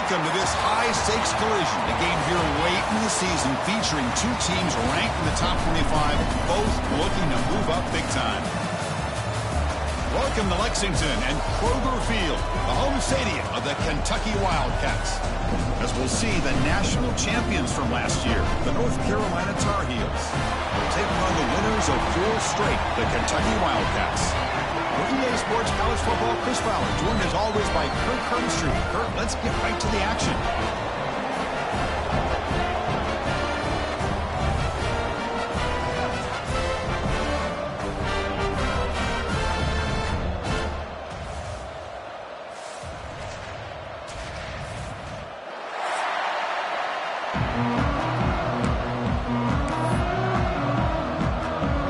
Welcome to this high-stakes collision, a game here late in the season featuring two teams ranked in the top 25, both looking to move up big time. Welcome to Lexington and Kroger Field, the home stadium of the Kentucky Wildcats. As we'll see, the national champions from last year, the North Carolina Tar Heels, will take on the winners of 4 straight, the Kentucky Wildcats. For EA Sports College Football, Chris Fowler, joined as always by Kirk Hermstreet. Kirk, let's get right to the action.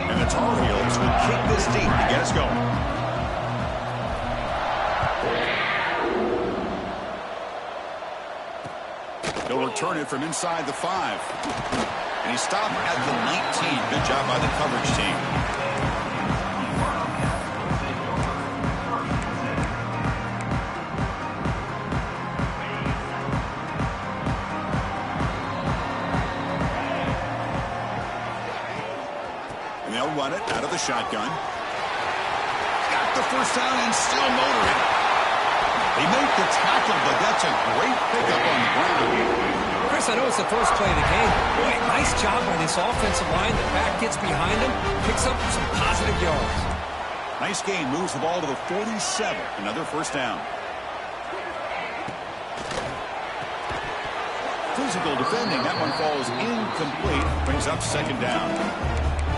And the Tar Heels will kick this deep to get us going. He'll return it from inside the 5. And he stopped at the 19. Good job by the coverage team. And they'll run it out of the shotgun. Got the first down and still motoring. They make the tackle, but that's a great pickup on the ground. Chris, I know it's the first play of the game. Boy, nice job by this offensive line. The back gets behind him, picks up some positive yards. Nice gain, moves the ball to the 47. Another first down. Physical defending. That one falls incomplete. Brings up second down.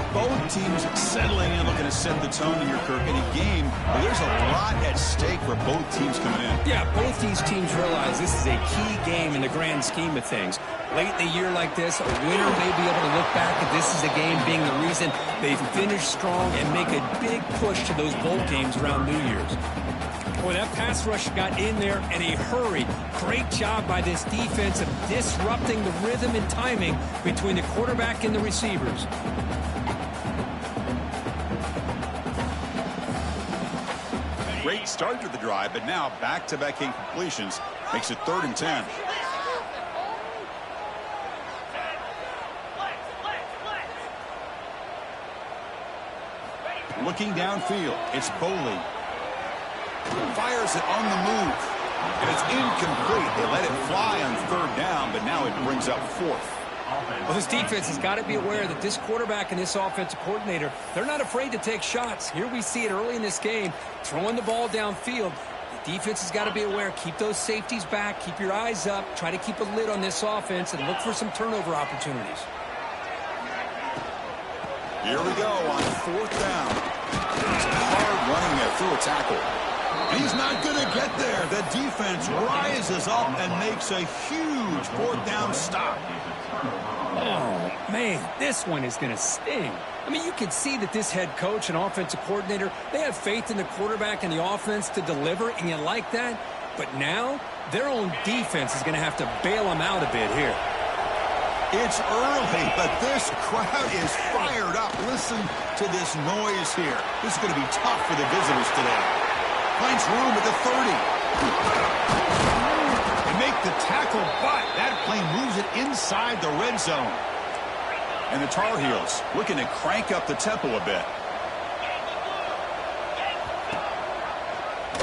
Both teams settling in, looking to set the tone here, Kirk, in a game where there's a lot at stake for both teams coming in. Yeah, both these teams realize this is a key game in the grand scheme of things. Late in the year like this, a winner may be able to look back at this as a game being the reason they finish strong and make a big push to those bowl games around New Year's. Boy, that pass rush got in there in a hurry. Great job by this defense of disrupting the rhythm and timing between the quarterback and the receivers. Great start to the drive, but now back-to-back incompletions makes it 3rd and 10. Looking downfield, it's Boley. Fires it on the move, and it's incomplete. They let it fly on 3rd down, but now it brings up 4th. Well, this defense has got to be aware that this quarterback and this offensive coordinator, they're not afraid to take shots. Here we see it early in this game, throwing the ball downfield. The defense has got to be aware. Keep those safeties back. Keep your eyes up. Try to keep a lid on this offense and look for some turnover opportunities. Here we go on 4th down. It's hard running there through a tackle. He's not going to get there. The defense rises up and makes a huge 4th down stop. Oh, man, this one is going to sting. I mean, you can see that this head coach and offensive coordinator, they have faith in the quarterback and the offense to deliver, and you like that. But now, their own defense is going to have to bail them out a bit here. It's early, but this crowd is fired up. Listen to this noise here. This is going to be tough for the visitors today. Finds room at the 30. They make the tackle, but that play moves it inside the red zone. And the Tar Heels looking to crank up the tempo a bit.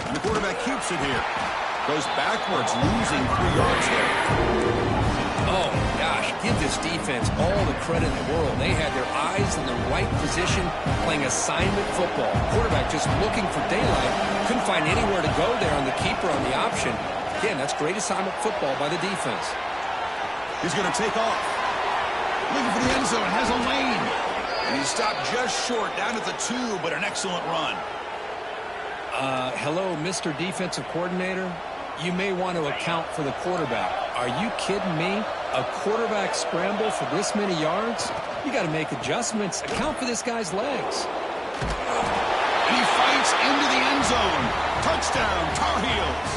And the quarterback keeps it here. Goes backwards, losing 3 yards there. Oh, gosh, give this defense all the credit in the world. They had their eyes in the right position, playing assignment football. Quarterback just looking for daylight. Couldn't find anywhere to go there on the keeper on the option. Again, that's great assignment football by the defense. He's going to take off. Looking for the end zone, has a lane. And he stopped just short, down at the 2, but an excellent run. Hello, Mr. Defensive Coordinator. You may want to account for the quarterback. Are you kidding me? A quarterback scramble for this many yards? You got to make adjustments. Account for this guy's legs. And he fights into the end zone. Touchdown, Tar Heels.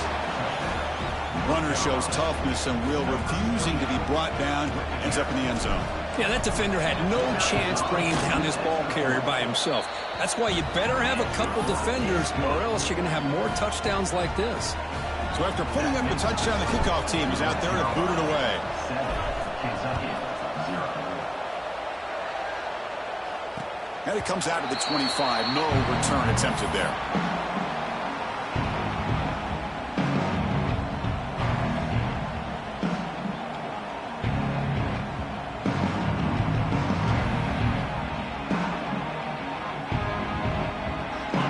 Runner shows toughness and will, refusing to be brought down. Ends up in the end zone. Yeah, that defender had no chance bringing down this ball carrier by himself. That's why you better have a couple defenders, or else you're going to have more touchdowns like this. So after putting up the touchdown, the kickoff team is out there to boot it away. And it comes out to the 25. No return attempted there.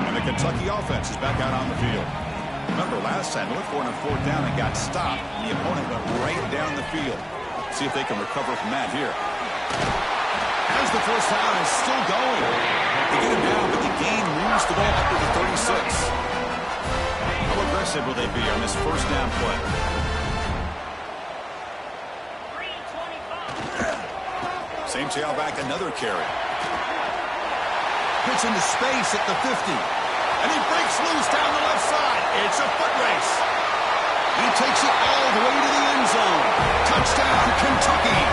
And the Kentucky offense is back out on the field. Remember, last time, they looked for it on 4th down and got stopped. The opponent went right down the field. See if they can recover from that here. As the first down is still going. They get him down, but the gain moves the ball up to the 36. How aggressive will they be on this first down play? Same tailback, another carry. Gets into space at the 50. And he breaks loose down the left side. It's a foot race. He takes it all the way to the end zone. Touchdown, Kentucky.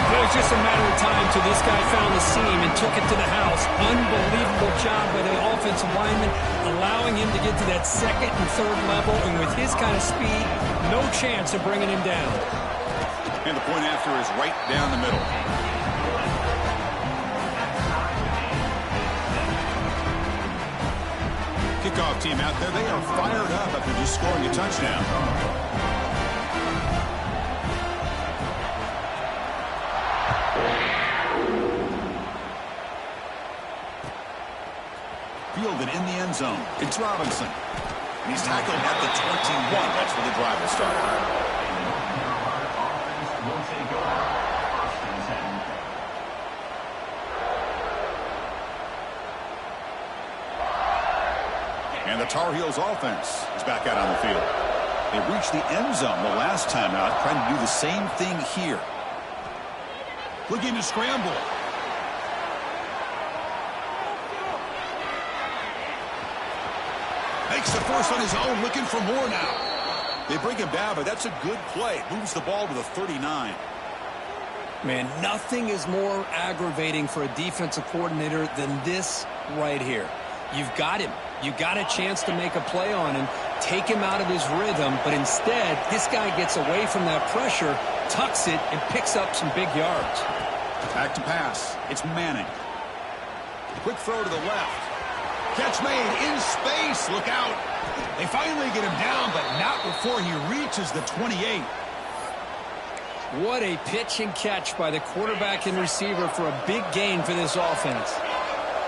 It was just a matter of time till this guy found the seam and took it to the house. Unbelievable job by the offensive lineman, allowing him to get to that 2nd and 3rd level. And with his kind of speed, no chance of bringing him down. And the point after is right down the middle. Kickoff team out there, they are fired up after just scoring a touchdown. Fielded in the end zone. It's Robinson. And he's tackled at the 21. That's where the drive will start. And the Tar Heels offense is back out on the field. They reached the end zone the last time out, trying to do the same thing here. Looking to scramble. Makes the first on his own, looking for more now. They bring him down, but that's a good play. Moves the ball to the 39. Man, nothing is more aggravating for a defensive coordinator than this right here. You've got him. You got a chance to make a play on him, take him out of his rhythm, but instead, this guy gets away from that pressure, tucks it, and picks up some big yards. Back to pass. It's Manning. Quick throw to the left. Catch made in space. Look out. They finally get him down, but not before he reaches the 28. What a pitch and catch by the quarterback and receiver for a big gain for this offense.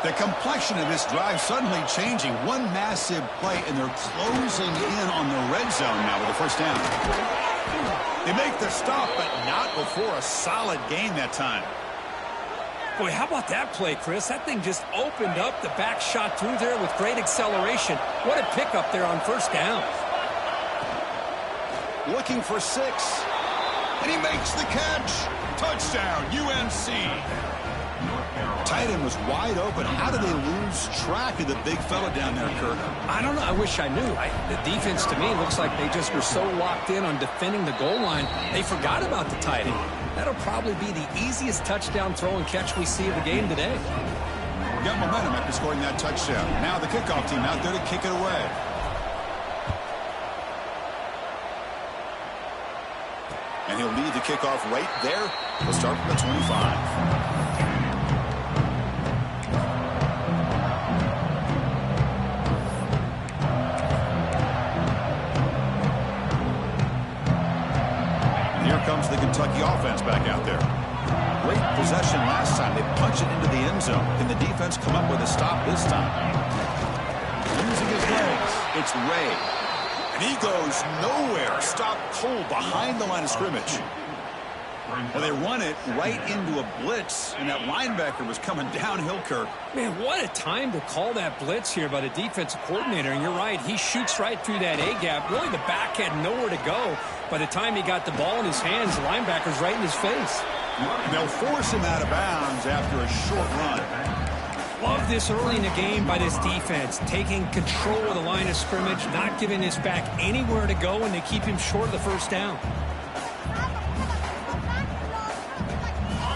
The complexion of this drive suddenly changing. One massive play, and they're closing in on the red zone now with the first down. They make the stop, but not before a solid gain that time. Boy, how about that play, Chris? That thing just opened up. The back shot through there with great acceleration. What a pickup there on first down. Looking for 6. And he makes the catch. Touchdown, UNC. Tight end was wide open. How did they lose track of the big fella down there, Kirk? I don't know. I wish I knew. The defense, to me, looks like they just were so locked in on defending the goal line, they forgot about the tight end. That'll probably be the easiest touchdown throw and catch we see of the game today. Got momentum after scoring that touchdown. Now the kickoff team out there to kick it away. And he'll lead the kickoff right there. We'll start from the 25. Comes the Kentucky offense back out there. Great possession last time. They punch it into the end zone. Can the defense come up with a stop this time? Using his legs, it's Ray. And he goes nowhere. Stop cold behind the line of scrimmage. Well, they run it right into a blitz, and that linebacker was coming downhill, Kirk. Man, what a time to call that blitz here by the defensive coordinator. And you're right, he shoots right through that A-gap. Really, the back had nowhere to go. By the time he got the ball in his hands, the linebacker's right in his face. They'll force him out of bounds after a short run. Love this early in the game by this defense, taking control of the line of scrimmage, not giving his back anywhere to go, and they keep him short of the first down.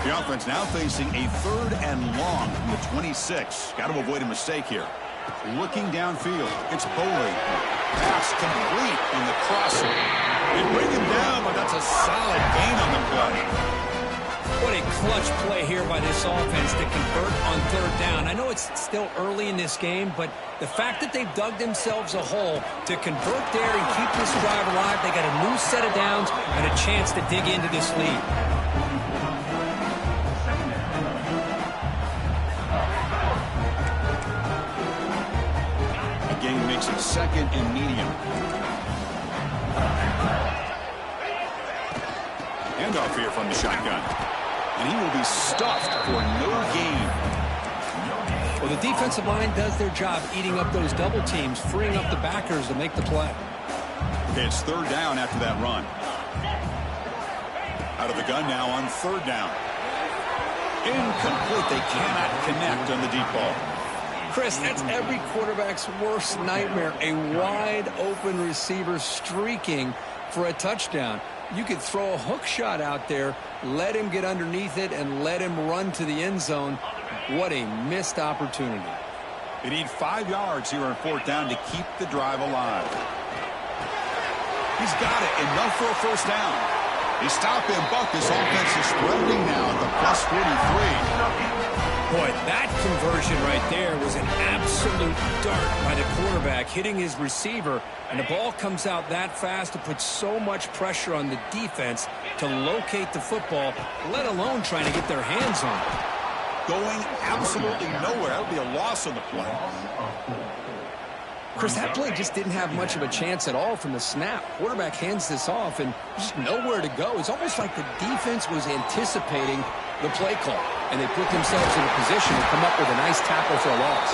The offense now facing a 3rd and long from the 26. Got to avoid a mistake here. Looking downfield, it's Boley. Pass complete on the crosser. They bring him down, but that's a solid gain on the play. What a clutch play here by this offense to convert on third down. I know it's still early in this game, but the fact that they've dug themselves a hole to convert there and keep this drive alive, they got a new set of downs and a chance to dig into this lead. The game makes it second and medium. Handoff here from the shotgun. And he will be stuffed for no gain. Well, the defensive line does their job eating up those double teams, freeing up the backers to make the play. Okay, it's third down after that run. Out of the gun now on third down. Incomplete. They cannot connect on the deep ball. Chris, that's every quarterback's worst nightmare. A wide-open receiver streaking for a touchdown. You could throw a hook shot out there, let him get underneath it, and let him run to the end zone. What a missed opportunity. They need 5 yards here on fourth down to keep the drive alive. He's got it. Enough for a first down. They stop him, but this offense is spreading now at the plus 43. Boy, that conversion right there was an absolute dart by the quarterback, hitting his receiver, and the ball comes out that fast to put so much pressure on the defense to locate the football, let alone trying to get their hands on it. Going absolutely nowhere. That would be a loss on the play. Chris, that play just didn't have much of a chance at all from the snap. Quarterback hands this off and just nowhere to go. It's almost like the defense was anticipating the play call, and they put themselves in a position to come up with a nice tackle for a loss.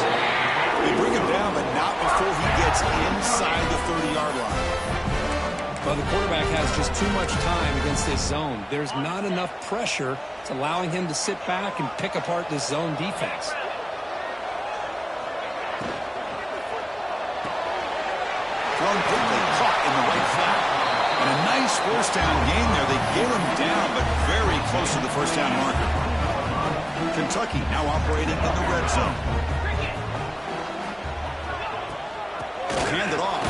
They bring him down, but not before he gets inside the 30-yard line. Well, the quarterback has just too much time against this zone. There's not enough pressure. It's allowing him to sit back and pick apart this zone defense. Thrown quickly, caught in the right flat. And a nice first down gain there. They get him down, but very close to the first down marker. Kentucky now operating in the red zone. Hand it off.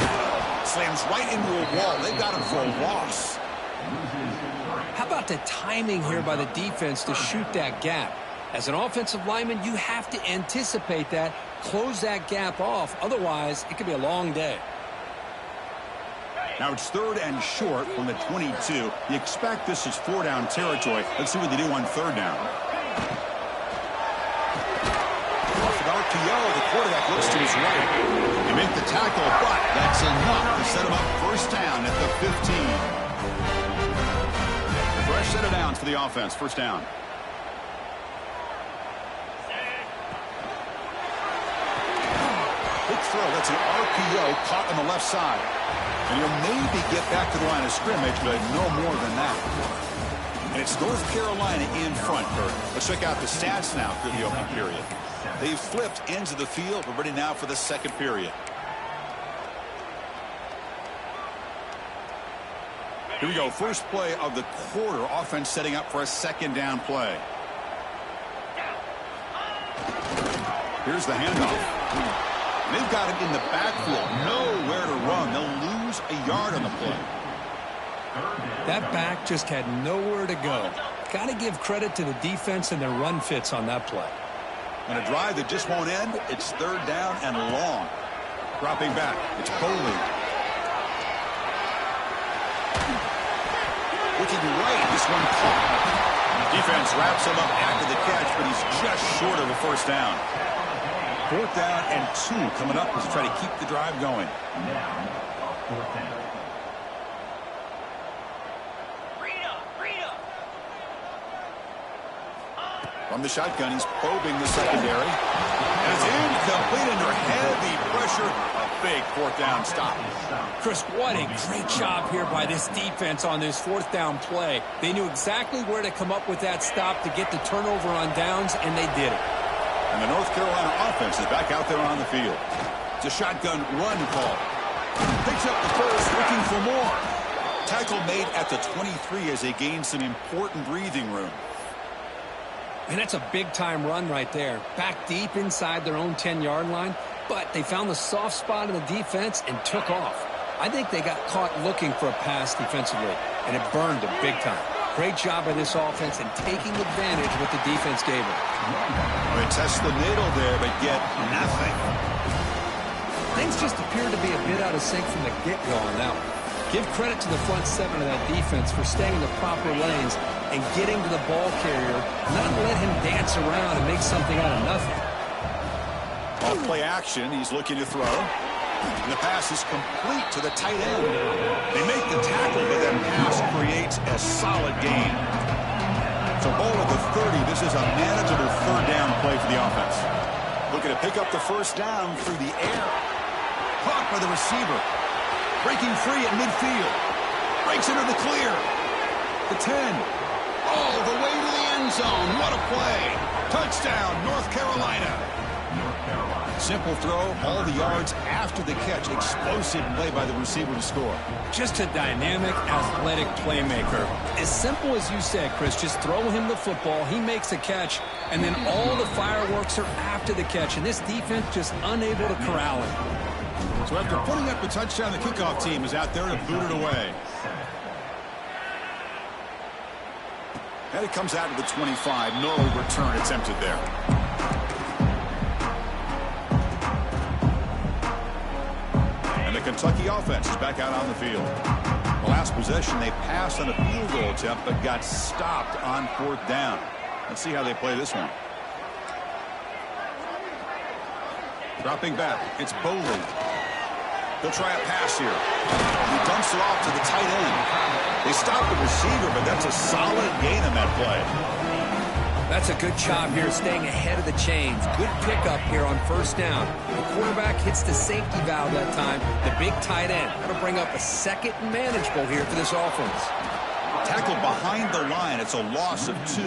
Slams right into a wall. They've got him for a loss. How about the timing here by the defense to shoot that gap? As an offensive lineman, you have to anticipate that, close that gap off. Otherwise, it could be a long day. Now it's third and short from the 22. You expect this is four-down territory. Let's see what they do on third down. Off an RPO, the quarterback looks to his right. They make the tackle, but that's enough to set him up first down at the 15. Fresh set of downs for the offense. First down. Quick throw. That's an RPO caught on the left side. And he'll maybe get back to the line of scrimmage, but no more than that. And it's North Carolina in front, Kurt. Let's check out the stats now through the opening period. They've flipped ends of the field. We're ready now for the second period. Here we go. First play of the quarter. Offense setting up for a second down play. Here's the handoff. They've got him in the backfield. Nowhere to run. They'll lose a yard on the play. That back just had nowhere to go. Got to give credit to the defense and their run fits on that play. On a drive that just won't end, it's third down and long. Dropping back, it's Boley. Looking right, this one caught. Defense wraps him up after the catch, but he's just short of a first down. Fourth down and 2 coming up as they try to keep the drive going. From the shotgun, he's probing the secondary. And it's incomplete under heavy pressure. A big fourth down stop. Chris, what a great job here by this defense on this fourth down play. They knew exactly where to come up with that stop to get the turnover on downs, and they did it. And the North Carolina offense is back out there on the field. It's a shotgun run call. Picks up the first, looking for more. Tackle made at the 23 as they gain some important breathing room. And that's a big-time run right there. Back deep inside their own 10-yard line. but they found the soft spot in the defense and took off. I think they got caught looking for a pass defensively, and it burned them big time. Great job by this offense in taking advantage of what the defense gave them. They test the middle there, but get nothing. Things just appeared to be a bit out of sync from the get-go on that one. Give credit to the front seven of that defense for staying in the proper lanes and getting to the ball carrier, not let him dance around and make something out of nothing. Off play action, he's looking to throw. And the pass is complete to the tight end. They make the tackle, but that pass creates a solid gain. So ball at the 30. This is a manageable third down play for the offense. Looking to pick up the first down through the air. Caught by the receiver. Breaking free at midfield. Breaks into the clear. The 10. All the way to the end zone. What a play. Touchdown, North Carolina. Simple throw, all the yards after the catch. Explosive play by the receiver to score. Just a dynamic, athletic playmaker. As simple as you said, Chris, just throw him the football, he makes a catch, and then all the fireworks are after the catch, and this defense just unable to corral him. So after putting up a touchdown, the kickoff team is out there to boot it away. And it comes out to the 25. No return attempted there. Kentucky offense is back out on the field. The last possession, they passed on a field goal attempt, but got stopped on fourth down. Let's see how they play this one. Dropping back, it's Bowley. They'll try a pass here. He dumps it off to the tight end. They stop the receiver, but that's a solid gain on that play. That's a good job here staying ahead of the chains. Good pickup here on first down. The quarterback hits the safety valve that time. The big tight end. That'll bring up a second and manageable here for this offense. Tackled behind the line. It's a loss of 2.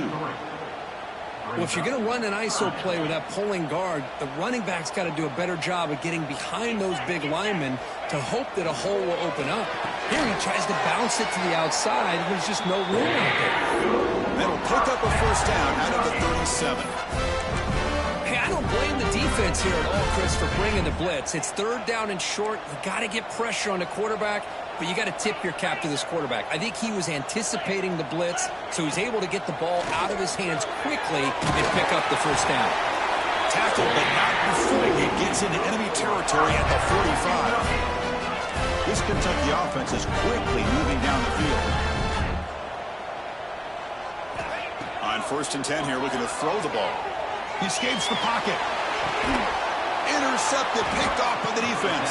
Well, if you're going to run an ISO play with that pulling guard, the running back's got to do a better job of getting behind those big linemen to hope that a hole will open up. Here he tries to bounce it to the outside. There's just no room out there. That'll pick up a first down out of the 37. Hey, I don't blame the defense here at all, Chris, for bringing the blitz. It's third down and short. You got to get pressure on the quarterback, but you got to tip your cap to this quarterback. I think he was anticipating the blitz, so he's able to get the ball out of his hands quickly and pick up the first down. Tackled, but not before it gets into enemy territory at the 45. This Kentucky offense is quickly moving down the field. On first and 10 here, looking to throw the ball. He escapes the pocket. Intercepted, picked off by the defense.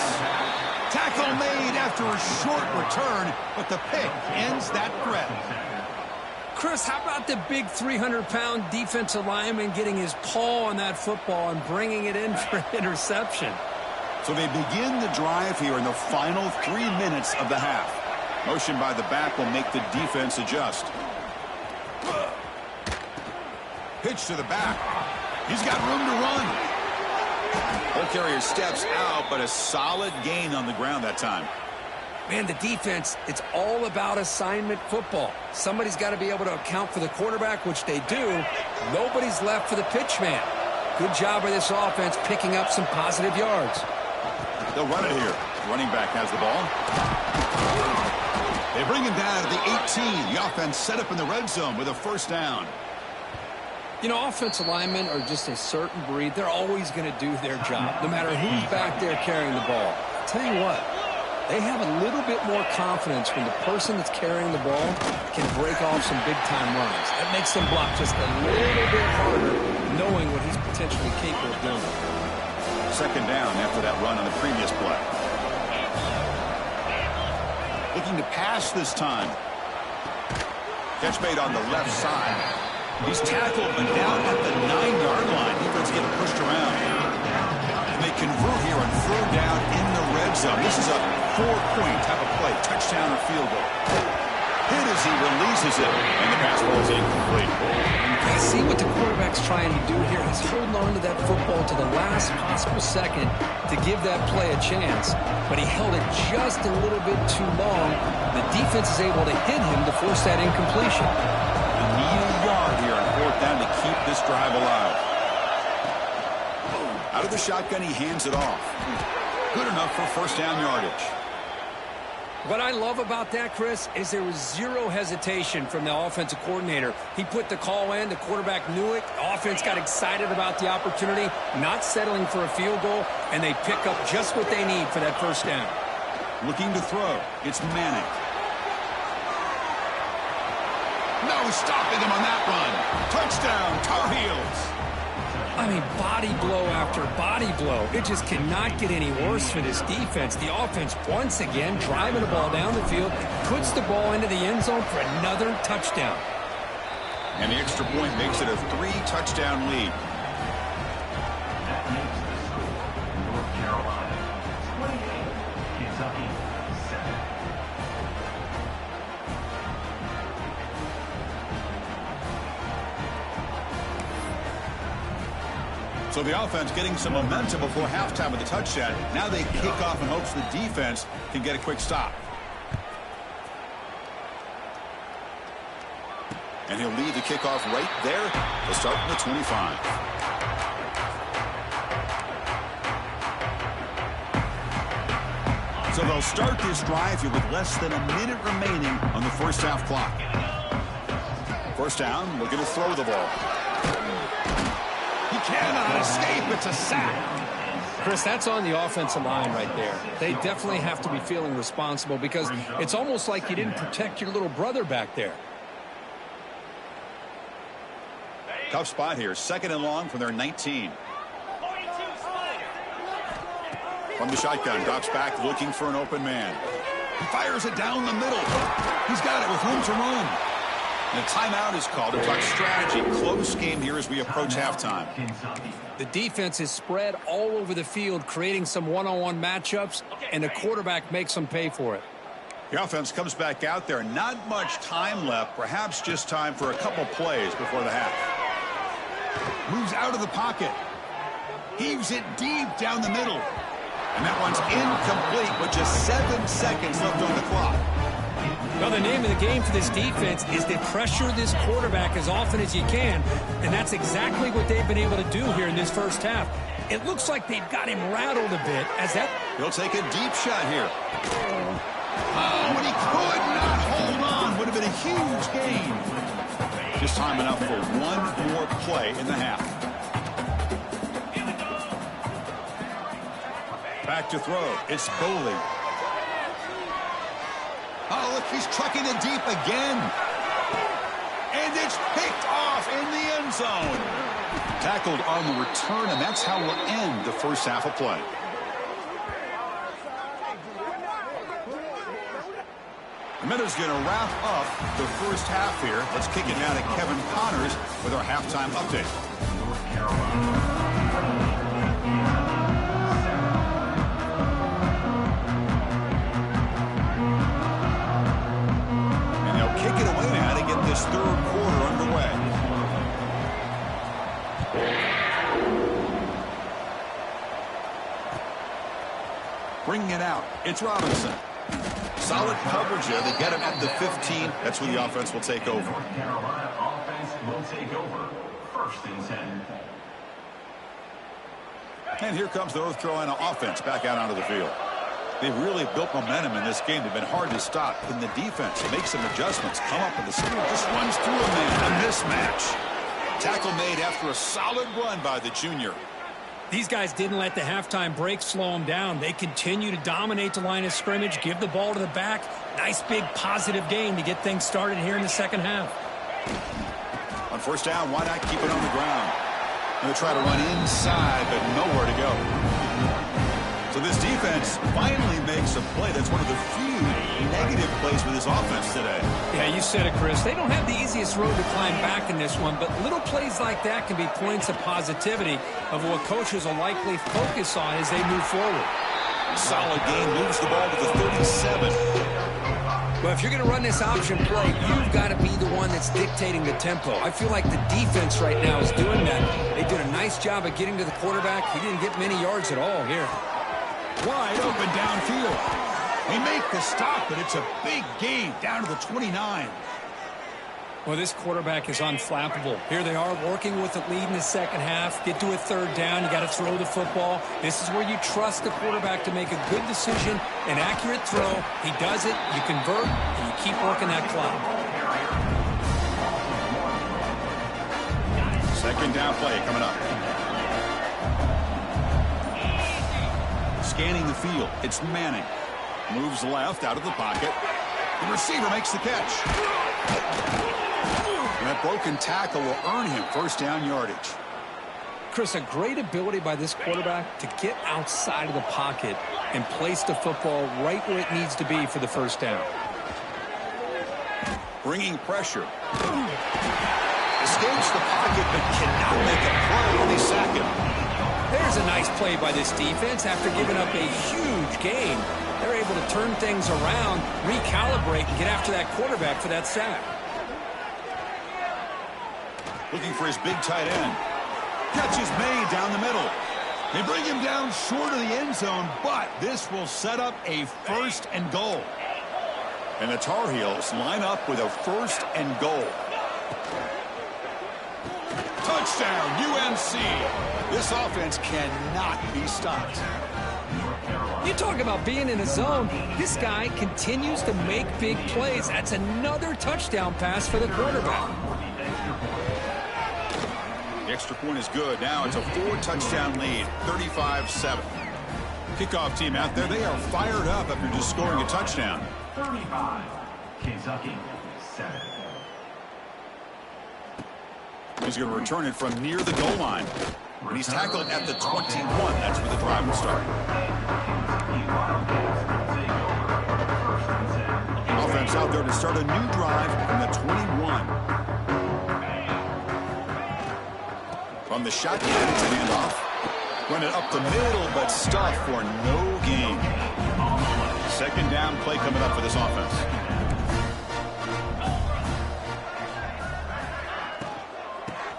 Tackle made after a short return, but the pick ends that threat. Chris, how about the big 300-pound defensive lineman getting his paw on that football and bringing it in for an interception? So they begin the drive here in the final 3 minutes of the half. Motion by the back will make the defense adjust. Pitch to the back. He's got room to run. Ball carrier steps out, but a solid gain on the ground that time. Man, the defense, it's all about assignment football. Somebody's got to be able to account for the quarterback, which they do. Nobody's left for the pitch man. Good job by this offense picking up some positive yards. They'll run it here. Running back has the ball. They bring him down to the 18. The offense set up in the red zone with a first down. You know, offensive linemen are just a certain breed. They're always going to do their job, no matter who's back there carrying the ball. I'll tell you what, they have a little bit more confidence when the person that's carrying the ball can break off some big-time runs. That makes them block just a little bit harder, knowing what he's potentially capable of doing. Second down after that run on the previous play. Looking to pass this time. Catch made on the left side. He's tackled, but down at the 9-yard line. Defense getting pushed around. And they convert here on third down in the red zone. This is a 4-point type of play. Touchdown or field goal. Hit as he releases it, and the pass ball is incomplete. I see what the quarterback's trying to do here. He's holding on to that football to the last possible second to give that play a chance. But he held it just a little bit too long. The defense is able to hit him to force that incompletion. They need a yard here on fourth down to keep this drive alive. Out of the shotgun, he hands it off. Good enough for first down yardage. What I love about that, Chris, is there was zero hesitation from the offensive coordinator. He put the call in. The quarterback knew it. The offense got excited about the opportunity, not settling for a field goal, and they pick up just what they need for that first down. Looking to throw. It's Manning. No stopping him on that run. Touchdown, Tar Heels. I mean, body blow after body blow. It just cannot get any worse for this defense. The offense, once again, driving the ball down the field, puts the ball into the end zone for another touchdown. And the extra point makes it a 3-touchdown lead. North Carolina, 28, Kentucky, 7. So the offense getting some momentum before halftime with the touchdown. Now they kick off in hopes the defense can get a quick stop. And he'll lead the kickoff right there. They'll start from the 25. So they'll start this drive here with less than a minute remaining on the first half clock. First down, looking to throw the ball. He cannot escape. It's a sack. Chris, that's on the offensive line right there. They definitely have to be feeling responsible because it's almost like you didn't protect your little brother back there. Tough spot here. 2nd and long from their 19. From the shotgun, drops back looking for an open man. He fires it down the middle. He's got it with room to run. And a timeout is called to talk strategy. Close game here as we approach halftime. The defense is spread all over the field, creating some one-on-one matchups, and the quarterback makes them pay for it. The offense comes back out there. Not much time left. Perhaps just time for a couple plays before the half. Moves out of the pocket. Heaves it deep down the middle. And that one's incomplete with just 7 seconds left on the clock. Well, the name of the game for this defense is to pressure this quarterback as often as you can, and that's exactly what they've been able to do here in this first half. It looks like they've got him rattled a bit as that... He'll take a deep shot here. Oh, and he could not hold on. Would have been a huge gain. Just time enough for one more play in the half. Back to throw. It's Boley. Oh, look, he's trucking it deep again. And it's picked off in the end zone. Tackled on the return, and that's how we'll end the first half of play. The Meadows going to wrap up the first half here. Let's kick it now to Kevin Connors with our halftime update. North Carolina. Kick it away now to get this third quarter underway. Bringing it out. It's Robinson. Solid coverage there. They get him at the 15. That's where the offense will take over. North Carolina offense will take over. 1st and 10. And here comes the North Carolina offense back out onto the field. They've really built momentum in this game. They've been hard to stop. Can the defense make some adjustments? Come up with the steal. Just runs through a man. A mismatch. Tackle made after a solid run by the junior. These guys didn't let the halftime break slow them down. They continue to dominate the line of scrimmage, give the ball to the back. Nice big positive game to get things started here in the second half. On first down, why not keep it on the ground? Going to try to run inside, but nowhere to go. So this defense finally makes a play. That's one of the few negative plays for this offense today. Yeah, you said it, Chris. They don't have the easiest road to climb back in this one, but little plays like that can be points of positivity of what coaches will likely focus on as they move forward. Solid game, moves the ball to the 37. Well, if you're going to run this option play, you've got to be the one that's dictating the tempo. I feel like the defense right now is doing that. They did a nice job of getting to the quarterback. He didn't get many yards at all here. Wide open downfield. They make the stop, but it's a big gain down to the 29. Well, this quarterback is unflappable. Here they are working with the lead in the second half. Get to a third down. You got to throw the football. This is where you trust the quarterback to make a good decision, an accurate throw. He does it. You convert, and you keep working that clock. Second down play coming up. Scanning the field. It's Manning. Moves left out of the pocket. The receiver makes the catch. And that broken tackle will earn him first down yardage. Chris, a great ability by this quarterback to get outside of the pocket and place the football right where it needs to be for the first down. Bringing pressure. Escapes the pocket but cannot make a play, and they sack him. There's a nice play by this defense after giving up a huge gain. They're able to turn things around, recalibrate, and get after that quarterback for that sack. Looking for his big tight end. Catch is made down the middle. They bring him down short of the end zone, but this will set up a first and goal. And the Tar Heels line up with a first and goal. Touchdown, UNC. This offense cannot be stopped. You talk about being in a zone. This guy continues to make big plays. That's another touchdown pass for the quarterback. The extra point is good. Now it's a 4-touchdown lead, 35-7. Kickoff team out there, they are fired up after just scoring a touchdown. 35, Kentucky, 7. He's going to return it from near the goal line. And he's tackled at the 21. That's where the drive will start. Offense out there to start a new drive from the 21. From the shotgun, it's an handoff. Run it up the middle, but stuffed for no gain. Second down play coming up for this offense.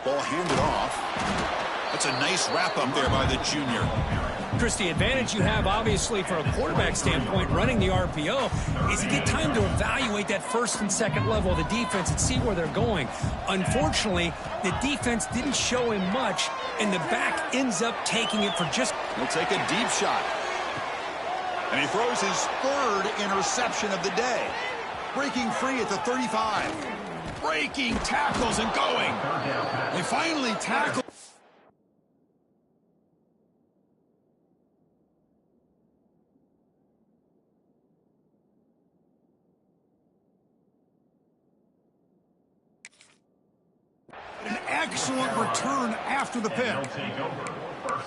Ball handed off. That's a nice wrap up there by the junior. Chris, the advantage you have, obviously, from a quarterback standpoint, running the RPO, is you get time to evaluate that first and second level of the defense and see where they're going. Unfortunately, the defense didn't show him much, and the back ends up taking it for just... He'll take a deep shot. And he throws his third interception of the day. Breaking free at the 35. Breaking tackles and going. They finally tackle. An excellent return after the pick.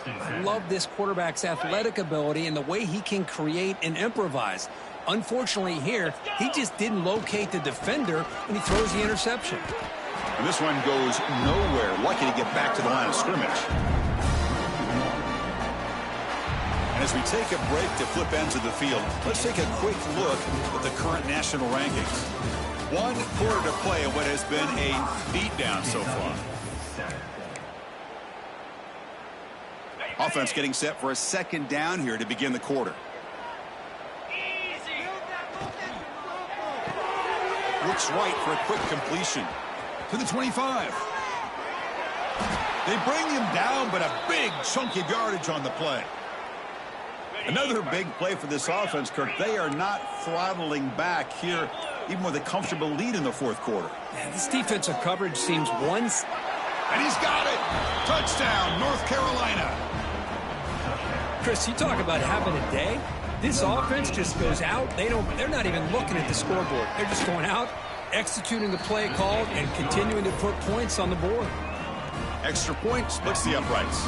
I love this quarterback's athletic ability and the way he can create and improvise. Unfortunately here, he just didn't locate the defender, and he throws the interception. And this one goes nowhere. Lucky to get back to the line of scrimmage. And as we take a break to flip ends of the field, let's take a quick look at the current national rankings. 1 quarter to play in what has been a beatdown so far. Offense getting set for a second down here to begin the quarter. Looks right for a quick completion. To the 25. They bring him down, but a big chunk of yardage on the play. Another big play for this offense, Kirk. They are not throttling back here, even with a comfortable lead in the fourth quarter. Yeah, this defensive coverage seems once. And he's got it. Touchdown, North Carolina. Chris, you talk about having a day. This offense just goes out. They're not even looking at the scoreboard. They're just going out, executing the play called, and continuing to put points on the board. Extra point splits the uprights.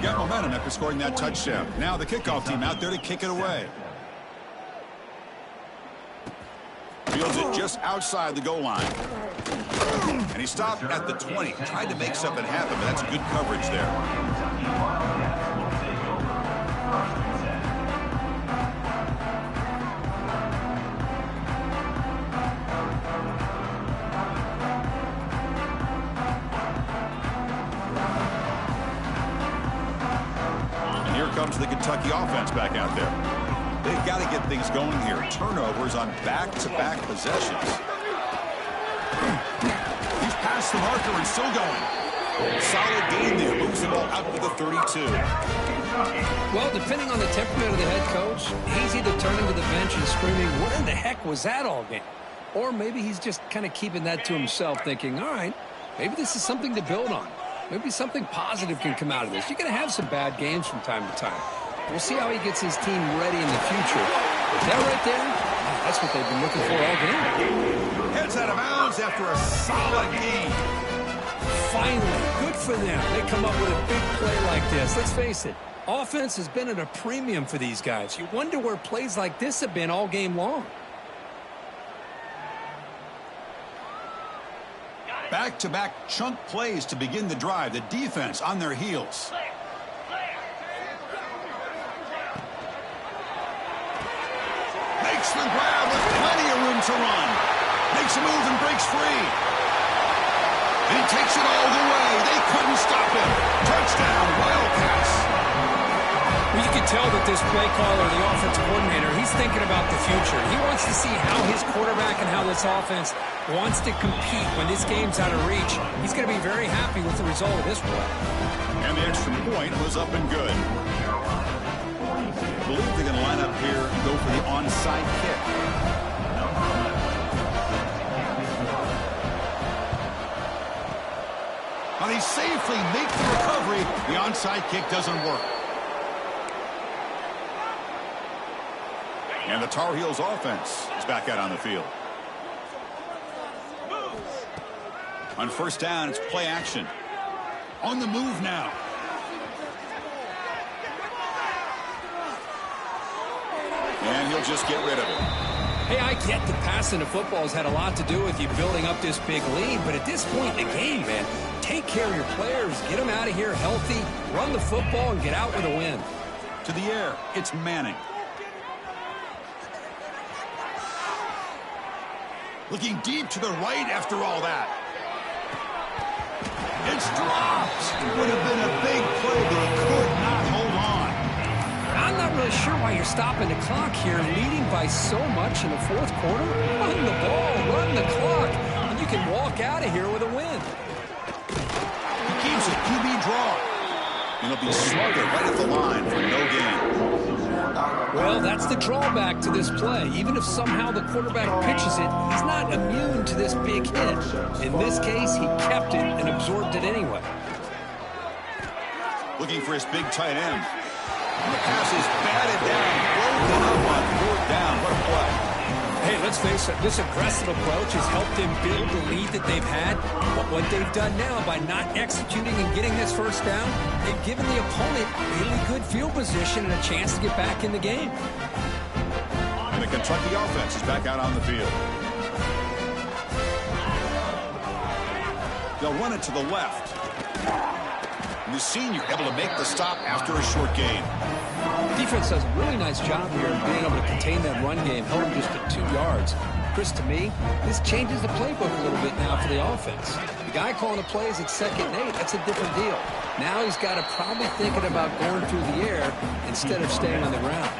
Got momentum after scoring that touchdown. Now the kickoff team out there to kick it away. Fields it just outside the goal line. And he stopped at the 20. Tried to make something happen, but that's good coverage there. Comes the Kentucky offense back out there. They've got to get things going here. Turnovers on back-to-back possessions. past the marker and still going. Solid gain there. Moves the ball out to the 32. Well, depending on the temperament of the head coach, he's either turning to the bench and screaming, what in the heck was that all game? Or maybe he's just kind of keeping that to himself, thinking, all right, maybe this is something to build on. Maybe something positive can come out of this. You're going to have some bad games from time to time. We'll see how he gets his team ready in the future. But that right there, that's what they've been looking for all game. Heads out of bounds after a solid gain. Finally, good for them. They come up with a big play like this. Let's face it, offense has been at a premium for these guys. You wonder where plays like this have been all game long. Back-to-back chunk plays to begin the drive. The defense on their heels. Makes the grab with plenty of room to run. Makes a move and breaks free. And he takes it all the way. They couldn't stop him. Touchdown, Wildcats. Well, you can tell that this play caller, the offensive coordinator, he's thinking about the future. He wants to see how his quarterback and how this offense wants to compete when this game's out of reach. He's going to be very happy with the result of this play. And the extra point was up and good. I believe they're going to line up here and go for the onside kick. Now they safely make the recovery. The onside kick doesn't work. And the Tar Heels offense is back out on the field. On first down, it's play action. On the move now. And he'll just get rid of it. Hey, I get that passing the football has had a lot to do with you building up this big lead, but at this point in the game, man, take care of your players, get them out of here healthy, run the football, and get out with a win. To the air, it's Manning. Looking deep to the right after all that. It's dropped. It would have been a big play, but he could not hold on. I'm not really sure why you're stopping the clock here, leading by so much in the fourth quarter. Run the ball, run the clock, and you can walk out of here with a win. He keeps it QB draw. And he'll be smothered right at the line for no gain. Well, that's the drawback to this play. Even if somehow the quarterback pitches it, he's not immune to this big hit. In this case, he kept it and absorbed it anyway. Looking for his big tight end. And the pass is batted down, broken up on fourth down. What a play. Hey, let's face it, this aggressive approach has helped them build the lead that they've had. But what they've done now by not executing and getting this first down, they've given the opponent really good field position and a chance to get back in the game. And the Kentucky offense is back out on the field. They'll run it to the left. And the senior able to make the stop after a short gain. Defense does a really nice job here of being able to contain that run game, held him just at 2 yards. Chris, to me, this changes the playbook a little bit now for the offense. The guy calling the plays at 2nd and 8, that's a different deal. Now he's got to probably thinking about going through the air instead of staying on the ground.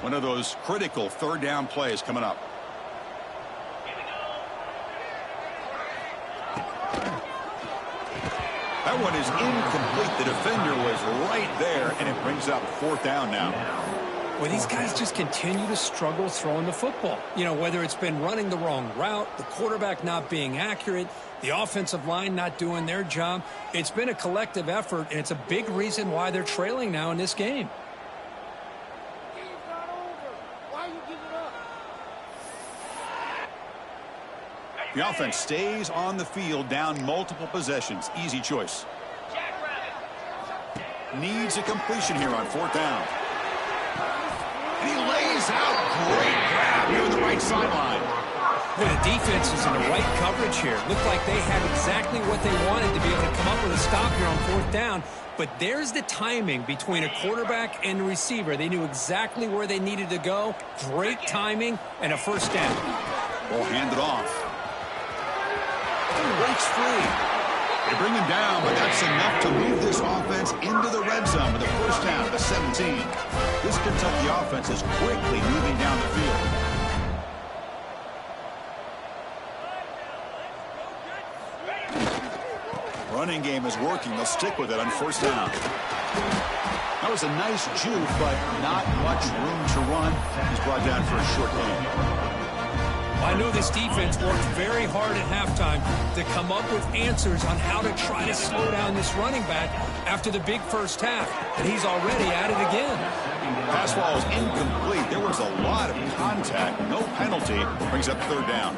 One of those critical third down plays coming up. That one is incomplete. The defender was right there, and it brings up fourth down now. Well, these guys just continue to struggle throwing the football. You know, whether it's been running the wrong route, the quarterback not being accurate, the offensive line not doing their job. It's been a collective effort, and it's a big reason why they're trailing now in this game. The offense stays on the field, down multiple possessions. Easy choice. Needs a completion here on fourth down. And he lays out. Great grab here on the right sideline. Well, the defense is in the right coverage here. Looked like they had exactly what they wanted to be able to come up with a stop here on fourth down. But there's the timing between a quarterback and the receiver. They knew exactly where they needed to go. Great timing and a first down. Ball handed off. Breaks free. They bring him down, but that's enough to move this offense into the red zone with a first down at the 17. This Kentucky offense is quickly moving down the field. Running game is working. They'll stick with it on first down. That was a nice juke, but not much room to run. He's brought down for a short gain. I know this defense worked very hard at halftime to come up with answers on how to try to slow down this running back after the big first half, and he's already at it again. Pass ball is incomplete. There was a lot of contact. No penalty. Brings up third down.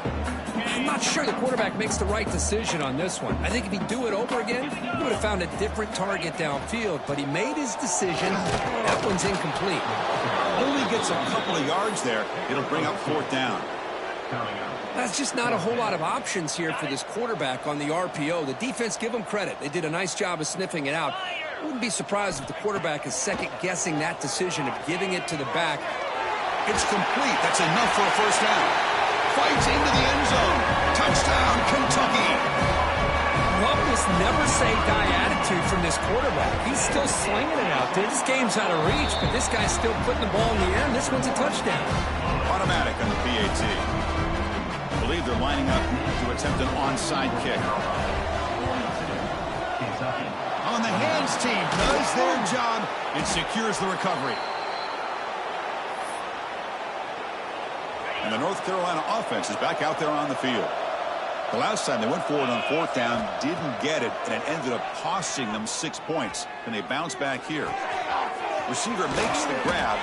I'm not sure the quarterback makes the right decision on this one. I think if he'd do it over again, he would have found a different target downfield, but he made his decision. That one's incomplete. Only gets a couple of yards there. It'll bring up fourth down. That's just not a whole lot of options here for this quarterback on the RPO. The defense, give them credit. They did a nice job of sniffing it out. I wouldn't be surprised if the quarterback is second-guessing that decision of giving it to the back. It's complete. That's enough for a first down. Fights into the end zone. Touchdown, Kentucky. Love this never-say-die attitude from this quarterback. He's still slinging it out there. This game's out of reach, but this guy's still putting the ball in the air, and this one's a touchdown. Automatic on the PAT. I believe they're lining up to attempt an onside kick. On the hands team does their job. It secures the recovery. And the North Carolina offense is back out there on the field. The last time they went forward on fourth down, didn't get it, and it ended up costing them 6 points. And they bounce back here. Receiver makes the grab.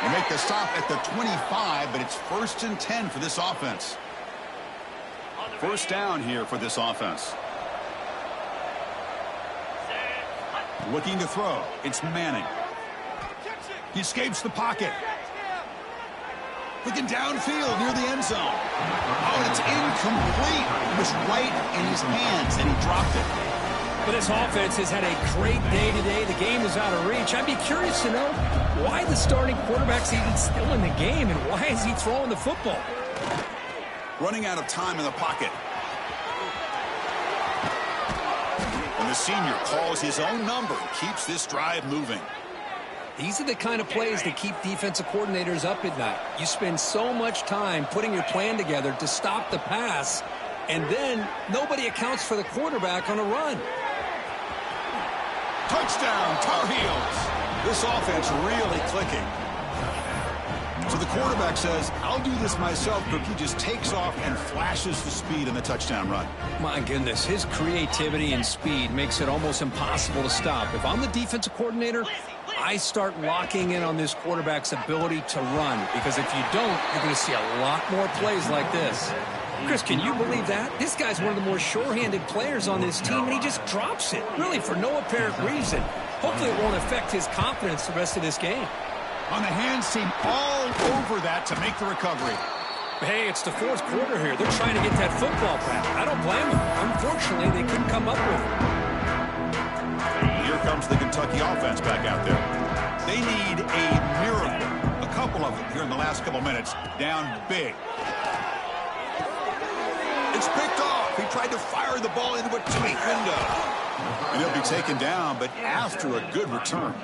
They make the stop at the 25, but it's 1st and 10 for this offense. First down here for this offense. Looking to throw. It's Manning. He escapes the pocket. Looking downfield near the end zone. Oh, it's incomplete. It was right in his hands, and he dropped it. But this offense has had a great day today. The game is out of reach. I'd be curious to know why the starting quarterback's even still in the game, and why is he throwing the football? Running out of time in the pocket. And the senior calls his own number and keeps this drive moving. These are the kind of plays that keep defensive coordinators up at night. You spend so much time putting your plan together to stop the pass, and then nobody accounts for the quarterback on a run. Touchdown, Tar Heels. This offense really clicking. So the quarterback says, I'll do this myself, but he just takes off and flashes the speed in the touchdown run. My goodness, his creativity and speed makes it almost impossible to stop. If I'm the defensive coordinator, I start locking in on this quarterback's ability to run, because if you don't, you're going to see a lot more plays like this. Chris, can you believe that? This guy's one of the more sure-handed players on this team, and he just drops it, really for no apparent reason. Hopefully it won't affect his confidence the rest of this game. On the hands team, all over that to make the recovery. Hey, it's the fourth quarter here. They're trying to get that football back. I don't blame them. Unfortunately, they couldn't come up with it. Here comes the Kentucky offense back out there. They need a miracle. A couple of them here in the last couple minutes. Down big. It's picked off. He tried to fire the ball into a tight window. And he'll be taken down, but after a good return.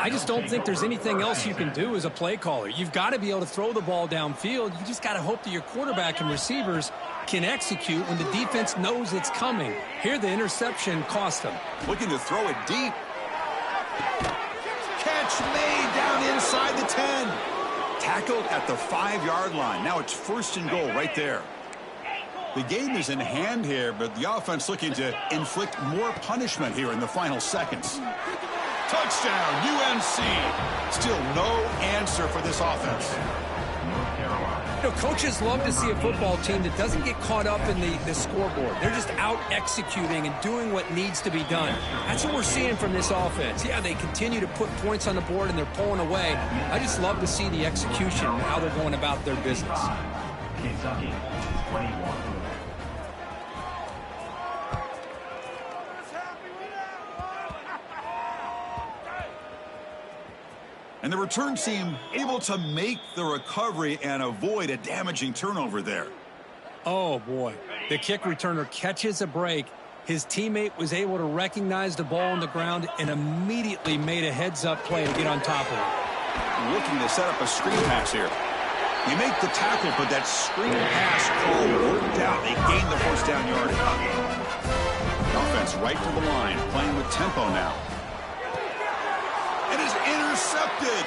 I just don't think there's anything else you can do as a play caller. You've got to be able to throw the ball downfield. You just got to hope that your quarterback and receivers can execute when the defense knows it's coming. Here, the interception cost them. Looking to throw it deep. Catch made down inside the 10. Tackled at the 5-yard line. Now it's 1st and goal right there. The game is in hand here, but the offense looking to inflict more punishment here in the final seconds. Touchdown, UNC. Still no answer for this offense. You know, coaches love to see a football team that doesn't get caught up in the scoreboard. They're just out executing and doing what needs to be done. That's what we're seeing from this offense. Yeah, they continue to put points on the board and they're pulling away. I just love to see the execution and how they're going about their business. Kentucky, 21. And the return team able to make the recovery and avoid a damaging turnover there. Oh, boy. The kick returner catches a break, His teammate was able to recognize the ball on the ground and immediately made a heads-up play to get on top of it. Looking to set up a screen pass here. You make the tackle, but that screen pass call worked out. They gained the first down yardage. Offense right to the line, playing with tempo now. It is intercepted.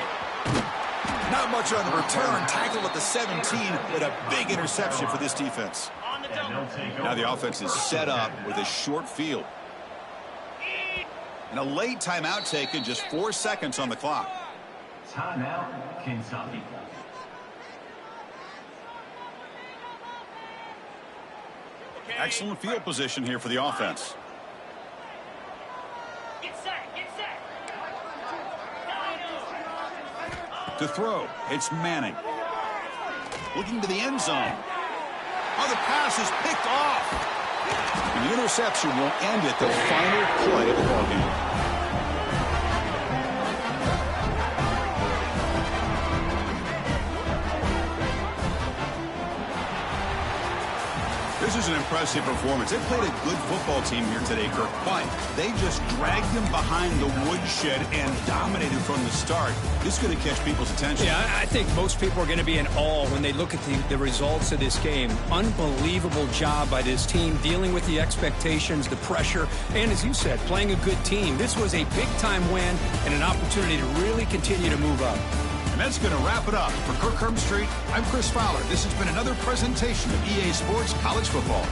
Not much on the return. Tackle at the 17, but a big interception for this defense. Now the offense is set up with a short field. And a late timeout taken, just 4 seconds on the clock. Timeout, Kentucky. Excellent field position here for the offense. To throw, it's Manning. Looking to the end zone. Oh, the pass is picked off. And the interception will end it, the final play of the ballgame. This is an impressive performance. They played a good football team here today, Kirk, but they just dragged them behind the woodshed and dominated from the start. This is going to catch people's attention. Yeah, I think most people are going to be in awe when they look at the results of this game. Unbelievable job by this team, dealing with the expectations, the pressure, and as you said, playing a good team. This was a big-time win and an opportunity to really continue to move up. And that's going to wrap it up. For Kirk Herbstreit, I'm Chris Fowler. This has been another presentation of EA Sports College Football.